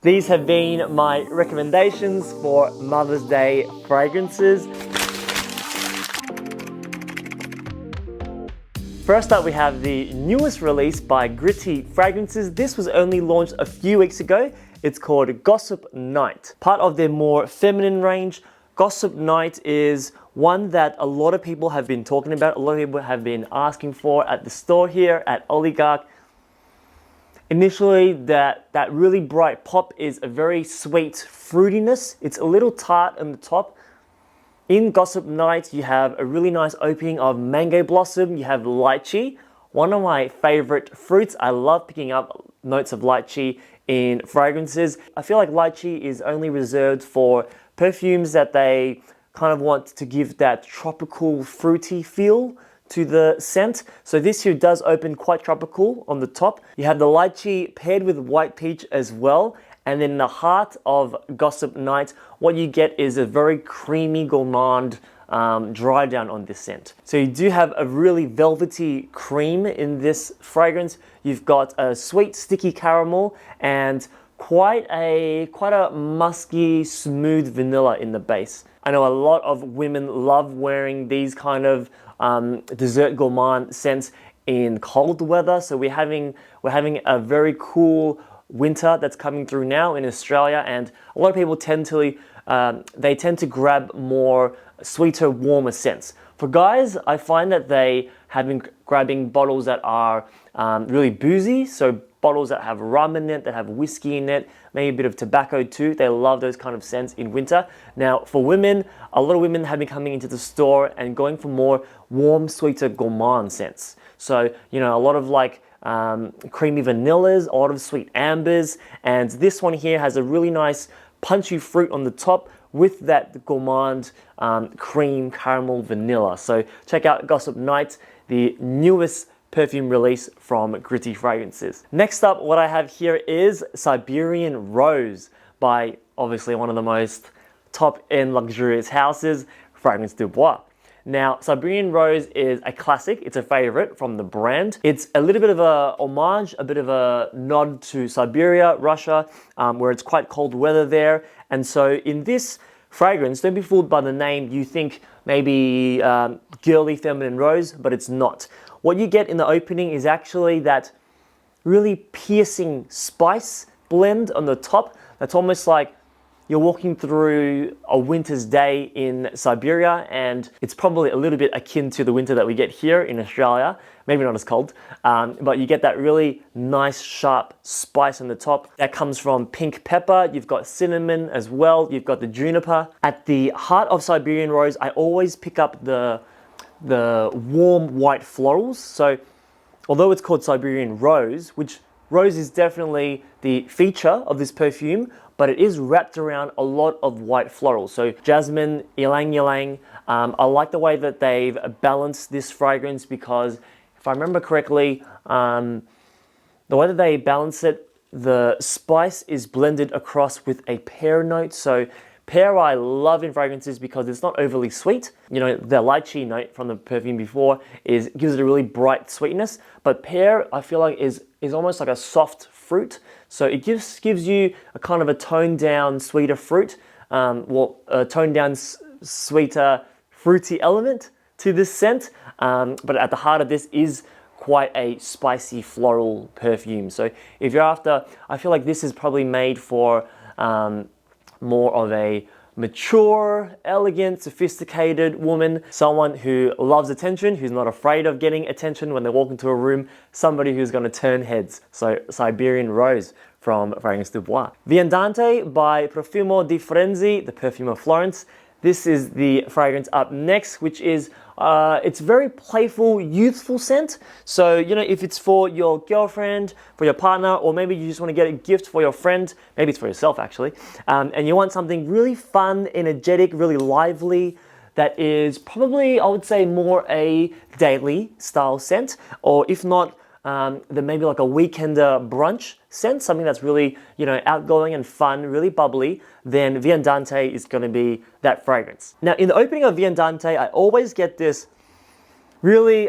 These have been my recommendations for Mother's Day fragrances. First up, we have the newest release by Gritty Fragrances. This was only launched a few weeks ago. It's called Gossip Night. Part of their more feminine range, Gossip Night is one that a lot of people have been talking about, a lot of people have been asking for at the store here at Oligarch. Initially, that really bright pop is a very sweet fruitiness. It's a little tart on the top. In Gossip Night, you have a really nice opening of mango blossom. You have lychee, one of my favorite fruits. I love picking up notes of lychee in fragrances. I feel like lychee is only reserved for perfumes that they kind of want to give that tropical fruity feel to the scent. So this here does open quite tropical on the top. You have the lychee paired with white peach as well. And then in the heart of Gossip Night, what you get is a very creamy gourmand dry down on this scent. So you do have a really velvety cream in this fragrance. You've got a sweet sticky caramel and quite a musky, smooth vanilla in the base. I know a lot of women love wearing these kind of dessert gourmand scents in cold weather. So we're having a very cool winter that's coming through now in Australia, and a lot of people tend to grab more sweeter, warmer scents. For guys, I find that they have been grabbing bottles that are really boozy, so bottles that have rum in it, that have whiskey in it, maybe a bit of tobacco too. They love those kind of scents in winter. Now, for women, a lot of women have been coming into the store and going for more warm, sweeter gourmand scents. So, you know, a lot of like creamy vanillas, a lot of sweet ambers, and this one here has a really nice punchy fruit on the top with that gourmand cream, caramel, vanilla. So check out Gossip Night, the newest perfume release from Gritty Fragrances. Next up, what I have here is Siberian Rose by obviously one of the most top-end luxurious houses, Fragrance du Bois. Now, Siberian Rose is a classic. It's a favorite from the brand. It's a little bit of a homage, a bit of a nod to Siberia, Russia, where it's quite cold weather there. And so in this fragrance, don't be fooled by the name. You think maybe girly feminine rose, but it's not. What you get in the opening is actually that really piercing spice blend on the top. That's almost like you're walking through a winter's day in Siberia, and it's probably a little bit akin to the winter that we get here in Australia. Maybe not as cold, but you get that really nice sharp spice on the top. That comes from pink pepper. You've got cinnamon as well. You've got the juniper. At the heart of Siberian Rose, I always pick up the warm white florals. So although it's called Siberian Rose, which rose is definitely the feature of this perfume, but it is wrapped around a lot of white florals. So jasmine, ylang ylang. I like the way that they've balanced this fragrance because if I remember correctly, the way that they balance it, the spice is blended across with a pear note. So pear I love in fragrances because it's not overly sweet. You know, the lychee note from the perfume before gives it a really bright sweetness, but pear I feel like is almost like a soft fruit. So it gives you a kind of a toned down, sweeter fruit, a toned down, sweeter, fruity element to this scent. But at the heart of this is quite a spicy floral perfume. So if you're after, I feel like this is probably made for more of a mature, elegant, sophisticated woman, someone who loves attention, who's not afraid of getting attention when they walk into a room, somebody who's going to turn heads. So Siberian Rose from Fragrance du Bois. Viandante by Profumo di Firenze, the perfume of Florence. This is the fragrance up next, which is, it's very playful, youthful scent. So, you know, if it's for your girlfriend, for your partner, or maybe you just want to get a gift for your friend, maybe it's for yourself actually, and you want something really fun, energetic, really lively, that is probably, I would say, more a daily style scent, or if not, then maybe like a weekender brunch scent, something that's really, you know, outgoing and fun, really bubbly, then Viandante is going to be that fragrance. Now, in the opening of Viandante, I always get this really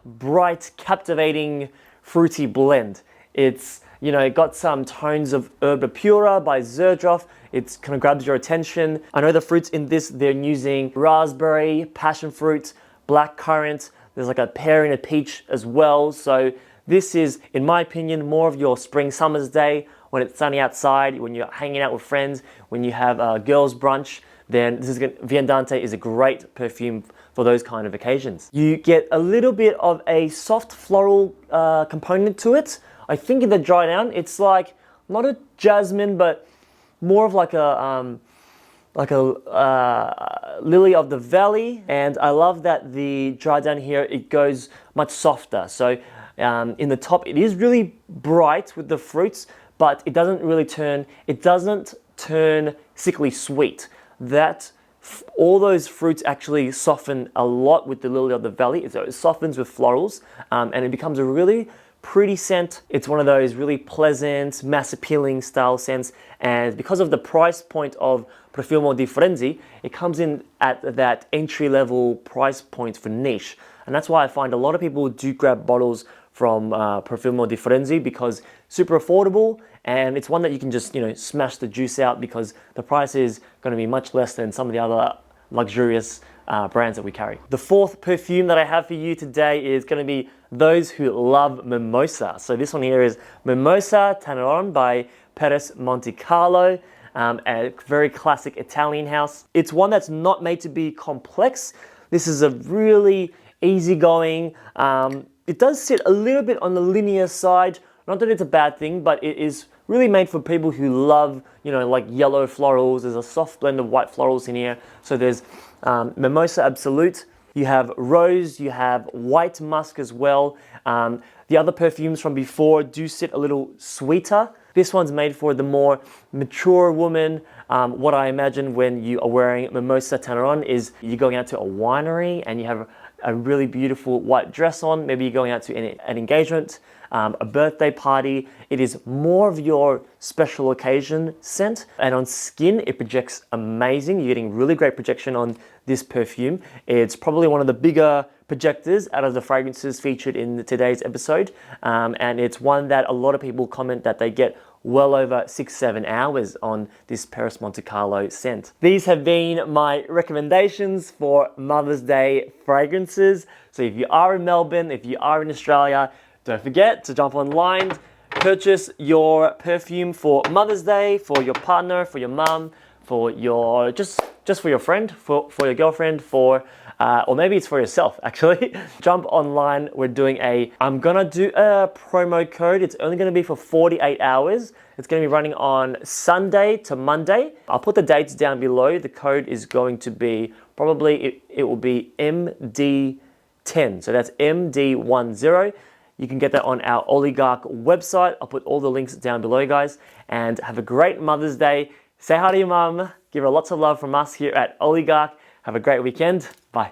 bright, captivating, fruity blend. It's You know, it got some tones of Herba Pura by Zerdroff. It's kind of grabs your attention. I know the fruits in this, they're using raspberry, passion fruit, black currant. There's like a pear and a peach as well. So this is, in my opinion, more of your spring summer's day when it's sunny outside, when you're hanging out with friends, when you have a girls' brunch. Then Viandante is a great perfume for those kind of occasions. You get a little bit of a soft floral component to it. I think in the dry down, it's like not a jasmine, but more of like a lily of the valley. And I love that the dry down here, it goes much softer. So in the top, it is really bright with the fruits, but it doesn't turn sickly sweet. All those fruits actually soften a lot with the lily of the valley. So it softens with florals, and it becomes a really pretty scent. It's one of those really pleasant, mass appealing style scents. And because of the price point of Profumo di Frenzy, it comes in at that entry level price point for niche. And that's why I find a lot of people do grab bottles from Profumo di Frenzy, because super affordable, and it's one that you can just, you know, smash the juice out, because the price is going to be much less than some of the other luxurious brands that we carry. The fourth perfume that I have for you today is going to be those who love mimosa. So this one here is Mimosa Tanneron by Perfumes Monte Carlo, a very classic Italian house. It's one that's not made to be complex. This is a really easygoing, it does sit a little bit on the linear side. Not that it's a bad thing, but it is really made for people who love, you know, like yellow florals. There's a soft blend of white florals in here. So there's Mimosa Absolute, you have Rose, you have White Musk as well. The other perfumes from before do sit a little sweeter. This one's made for the more mature woman. What I imagine when you are wearing Mimosa Tanneron is you're going out to a winery and you have a really beautiful white dress on. Maybe you're going out to an engagement, a birthday party. It is more of your special occasion scent. And on skin, it projects amazing. You're getting really great projection on this perfume. It's probably one of the bigger projectors out of the fragrances featured in today's episode. And it's one that a lot of people comment that they get well over 6-7 hours on this Perfumes Monte Carlo scent. These have been my recommendations for Mother's Day fragrances. So if you are in Melbourne, if you are in Australia, don't forget to jump online, purchase your perfume for Mother's Day, for your partner, for your mum, for your just for your friend, for your girlfriend, or maybe it's for yourself actually. Jump online. I'm gonna do a promo code. It's only gonna be for 48 hours. It's gonna be running on Sunday to Monday. I'll put the dates down below. The code is going to be probably, it will be MD10. So that's MD10. You can get that on our Oligarch website. I'll put all the links down below, guys. And have a great Mother's Day. Say hi to your mum. Give her lots of love from us here at Oligarch. Have a great weekend. Bye.